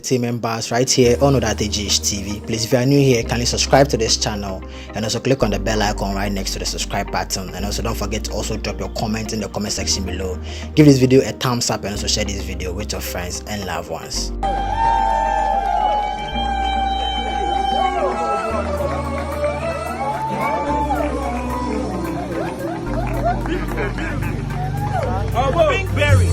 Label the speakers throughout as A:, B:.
A: Team members right here on That TV. Please, if you are new here, kindly subscribe to this channel and also click on the bell icon right next to the subscribe button. And also don't forget to also drop your comment in the comment section below. Give this video a thumbs up and also share this video with your friends and loved ones.
B: Big berry.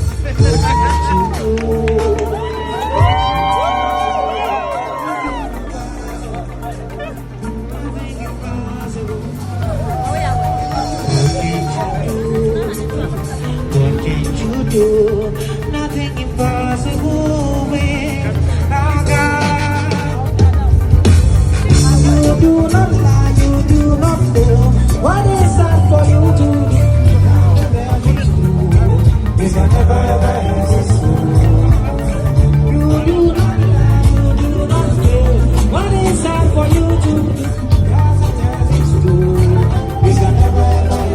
C: Nothing impossible with our God. You do not lie, you do not fail. What is that for you to do? It's never ever you do not lie, you do not fail. What is that for you to do? It's true. It's never ever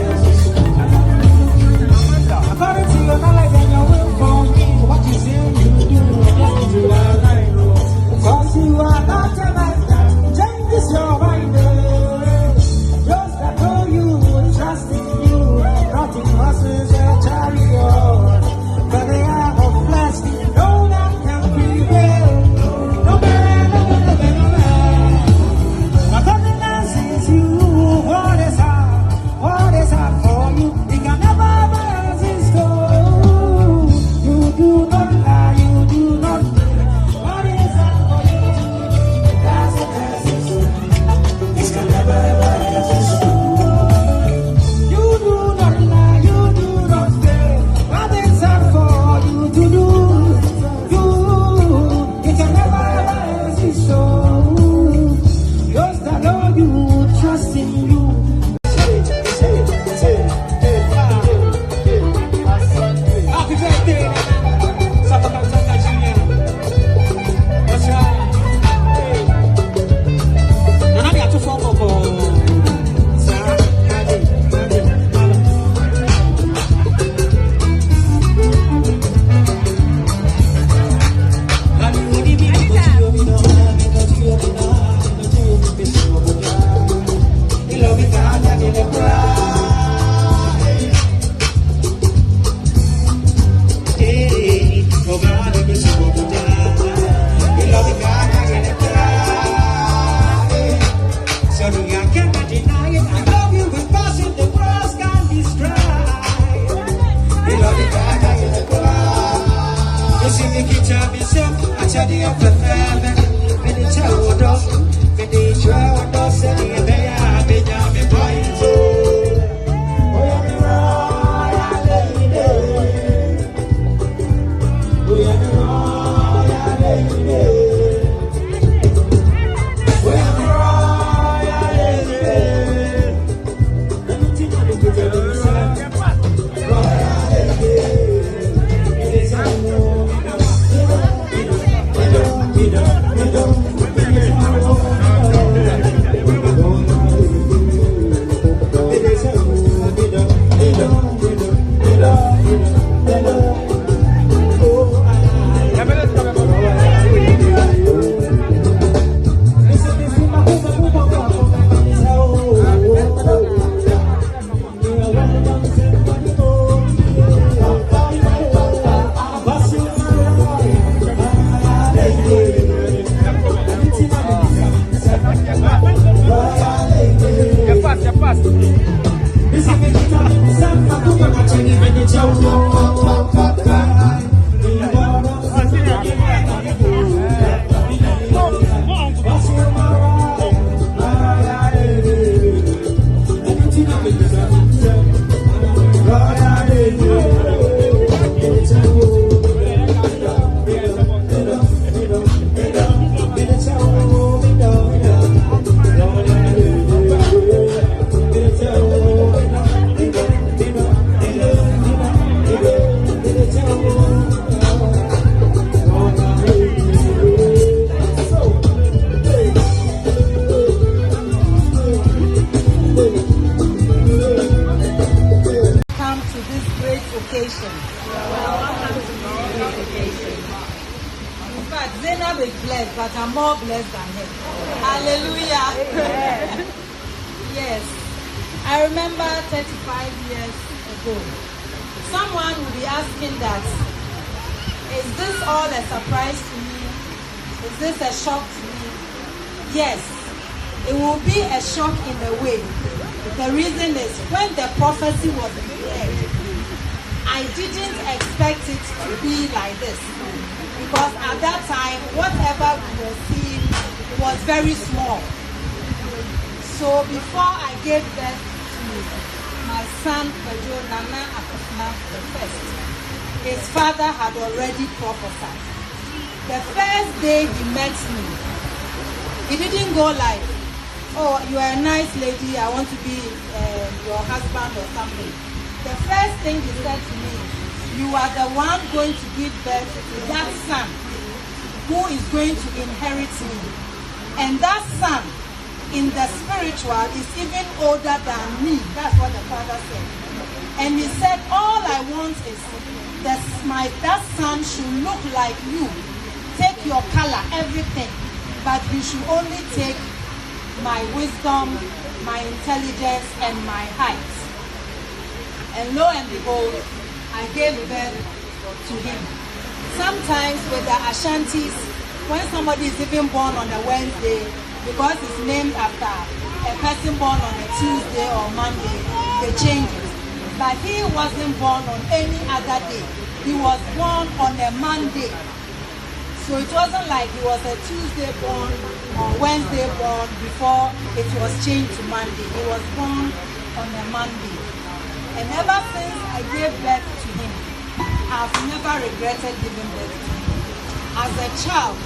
C: according to your knowledge and your will for me, what you say you do, just to align. Because you are not a man that changes your mind. Just that know you, trust in you, nothing passes a chariot.
D: multiplication. In fact, Zainab is blessed, but I'm more blessed than him. Hallelujah. Yes. I remember 35 years ago, someone will be asking that, is this all a surprise to me? Is this a shock to me? Yes, it will be a shock in a way. The reason is, when the prophecy was declared, I didn't expect it to be like this. Because at that time, whatever we were seeing was very small. So before I gave birth to my son, Kwadwo the first, his father had already prophesied. The first day he met me, he didn't go like, oh, you are a nice lady, I want to be your husband or something. The first thing he said to me, you are the one going to give birth to that son who is going to inherit me. And that son, in the spiritual, is even older than me. That's what the father said. And he said, all I want is that son should look like you. Take your color, everything. But you should only take my wisdom, my intelligence, and my height. And lo and behold, I gave birth to him. Sometimes with the Ashantis, when somebody is even born on a Wednesday, because it's named after a person born on a Tuesday or Monday, they change it. But he wasn't born on any other day. He was born on a Monday. So it wasn't like he was a Tuesday born or Wednesday born before it was changed to Monday. He was born on a Monday. And ever since I gave birth to him, I've never regretted giving birth to him. As a child,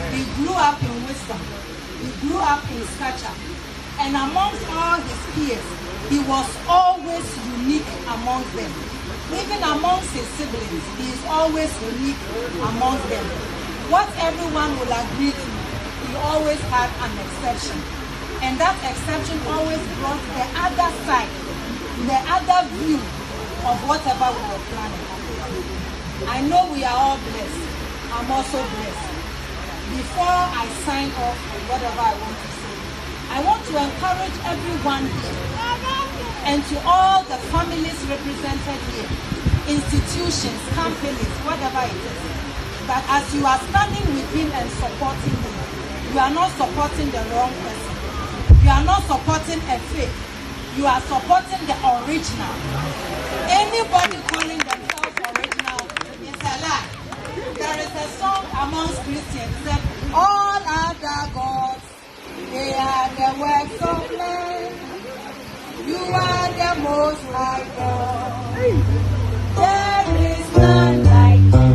D: he grew up in wisdom. He grew up in stature. And amongst all his peers, he was always unique amongst them. Even amongst his siblings, he is always unique amongst them. What everyone will agree to, he always had an exception. And that exception always brought the other side, the other view of whatever we were planning. I know we are all blessed. I'm also blessed. Before I sign off on whatever I want to say, I want to encourage everyone here and to all the families represented here, institutions, companies, whatever it is, that as you are standing with him and supporting him, you are not supporting the wrong person. You are not supporting a fake. You are supporting the original. Anybody calling themselves original is a lie. There is a song amongst Christians that all other gods, they are the works of men. You are the most high God. There is none like you.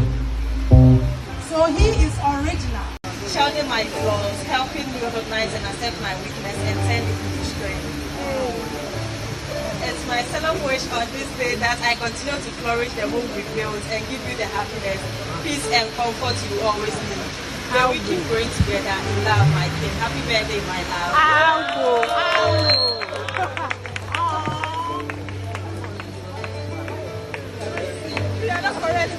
D: So he is original.
E: Shouting my flaws, helping me recognize and accept my weakness and turn it into strength. It's my solemn wish on this day that I continue to flourish the home with bills and give you the happiness, peace and comfort you always need. May we keep growing together in love, my king. Happy birthday, my love. You are not correct.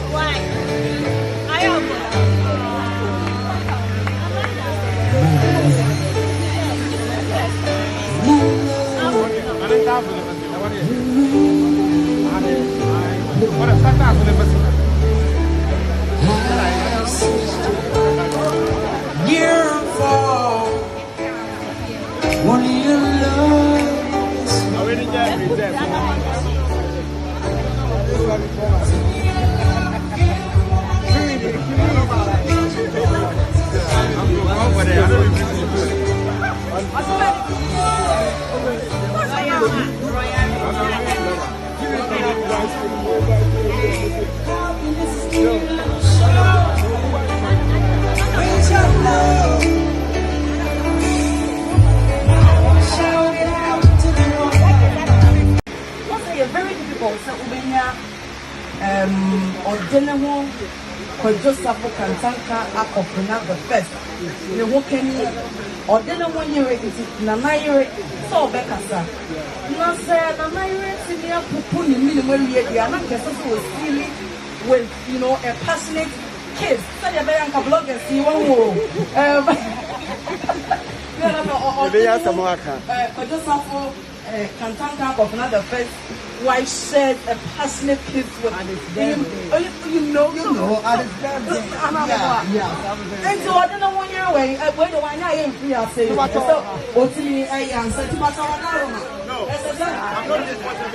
E: Why? I am.
C: Year for one of your loves.
F: Very difficult. So Ordinary Kwadwo Safo Kantanka akopuna the first. The working ordinary 1 year is na 9 year so bekasa. No, sir, the marriage in the Pupuni minimum year, they are not just so silly with, you know, a passionate kids. So you're very bloggers, you won't. Kwadwo Safo Kantanka of another first wife shared a passionate kiss with him. You know, and so I don't know 1 year away. Where do I know him free? I say, what to me? I answer to my son. No, I'm not just watching.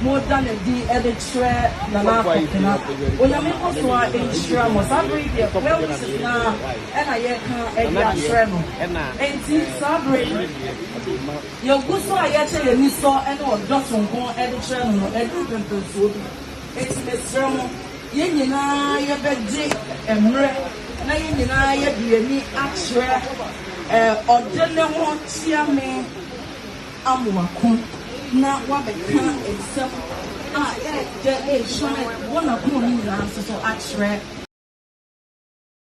F: More than a D edit shred than I when I'm in also in Shramos, I read the well now, and I can't Shremo. And Sabri, your good so I actually a new saw and or Dawson go edit Shremo, and it's Miss Shremo. Yenina, your bed Jake and Red, Nayina, your me actual or General Chiame Amuakum. Now, what the car itself, one of whom is so actually